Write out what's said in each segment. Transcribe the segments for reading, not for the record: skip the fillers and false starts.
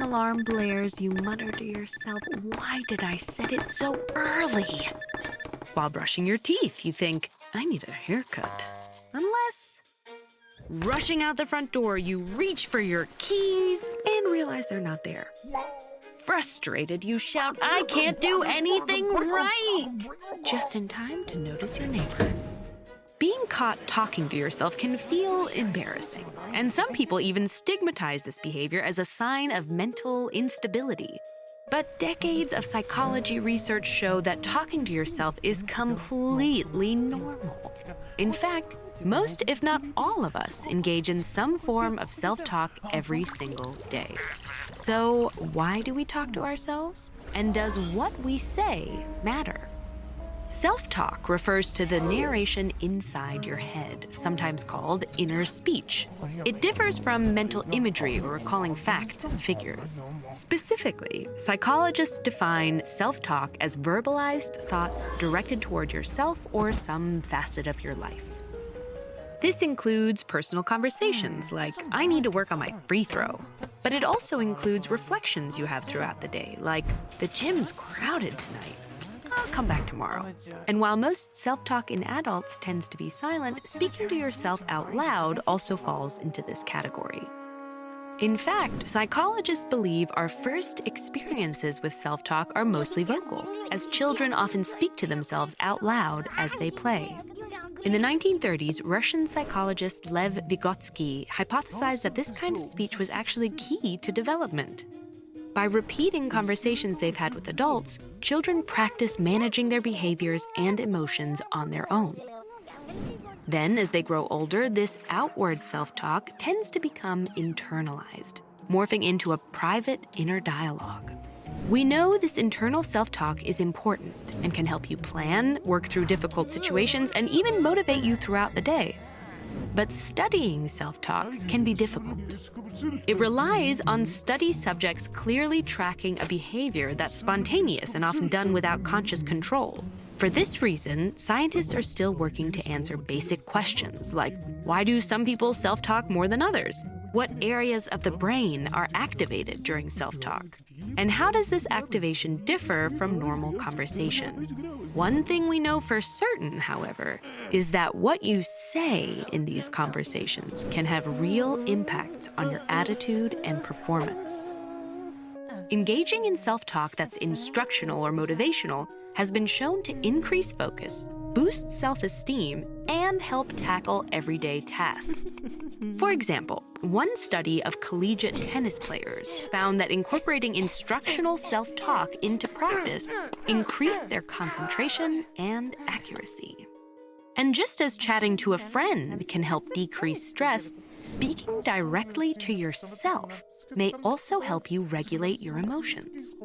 alarm blares, you mutter to yourself, "Why did I set it so early?" While brushing your teeth, you think, "I need a haircut." Unless, rushing out the front door, you reach for your keys and realize they're not there. Frustrated, you shout, "I can't do anything right!" just in time to notice your neighbor. Being caught talking to yourself can feel embarrassing, and some people even stigmatize this behavior as a sign of mental instability. But decades of psychology research show that talking to yourself is completely normal. In fact, most, if not all of us, engage in some form of self-talk every single day. So, why do we talk to ourselves? And does what we say matter? Self-talk refers to the narration inside your head, sometimes called inner speech. It differs from mental imagery or recalling facts and figures. Specifically, psychologists define self-talk as verbalized thoughts directed toward yourself or some facet of your life. This includes personal conversations like, "I need to work on my free throw." But it also includes reflections you have throughout the day, like, "The gym's crowded tonight. I'll come back tomorrow." And while most self-talk in adults tends to be silent, speaking to yourself out loud also falls into this category. In fact, psychologists believe our first experiences with self-talk are mostly vocal, as children often speak to themselves out loud as they play. In the 1930s, Russian psychologist Lev Vygotsky hypothesized that this kind of speech was actually key to development. By repeating conversations they've had with adults, children practice managing their behaviors and emotions on their own. Then, as they grow older, this outward self-talk tends to become internalized, morphing into a private inner dialogue. We know this internal self-talk is important and can help you plan, work through difficult situations, and even motivate you throughout the day. But studying self-talk can be difficult. It relies on study subjects clearly tracking a behavior that's spontaneous and often done without conscious control. For this reason, scientists are still working to answer basic questions like, why do some people self-talk more than others? What areas of the brain are activated during self-talk? And how does this activation differ from normal conversation? One thing we know for certain, however, is that what you say in these conversations can have real impacts on your attitude and performance. Engaging in self-talk that's instructional or motivational has been shown to increase focus, boost self-esteem, and help tackle everyday tasks. For example, one study of collegiate tennis players found that incorporating instructional self-talk into practice increased their concentration and accuracy. And just as chatting to a friend can help decrease stress, speaking directly to yourself may also help you regulate your emotions.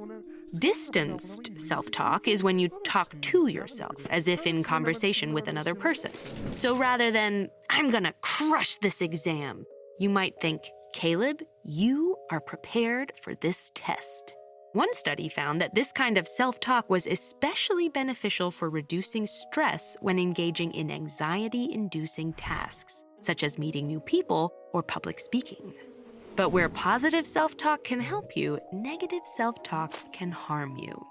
Distanced self-talk is when you talk to yourself, as if in conversation with another person. So rather than, I'm gonna crush this exam, you might think, Caleb, you are prepared for this test. One study found that this kind of self-talk was especially beneficial for reducing stress when engaging in anxiety-inducing tasks, such as meeting new people or public speaking. But where positive self-talk can help you, negative self-talk can harm you.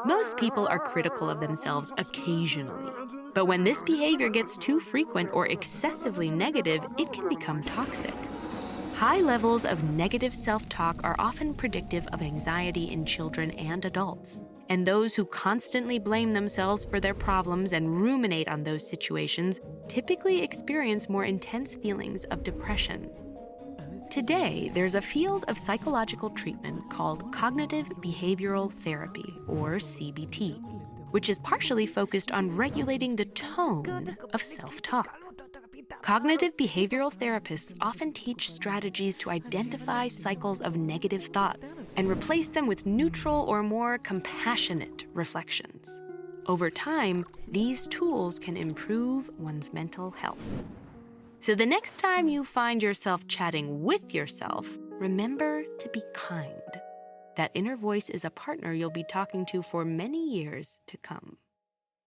Most people are critical of themselves occasionally, but when this behavior gets too frequent or excessively negative, it can become toxic. High levels of negative self-talk are often predictive of anxiety in children and adults, and those who constantly blame themselves for their problems and ruminate on those situations typically experience more intense feelings of depression. Today, there's a field of psychological treatment called cognitive behavioral therapy, or CBT, which is partially focused on regulating the tone of self-talk. Cognitive behavioral therapists often teach strategies to identify cycles of negative thoughts and replace them with neutral or more compassionate reflections. Over time, these tools can improve one's mental health. So the next time you find yourself chatting with yourself, remember to be kind. That inner voice is a partner you'll be talking to for many years to come.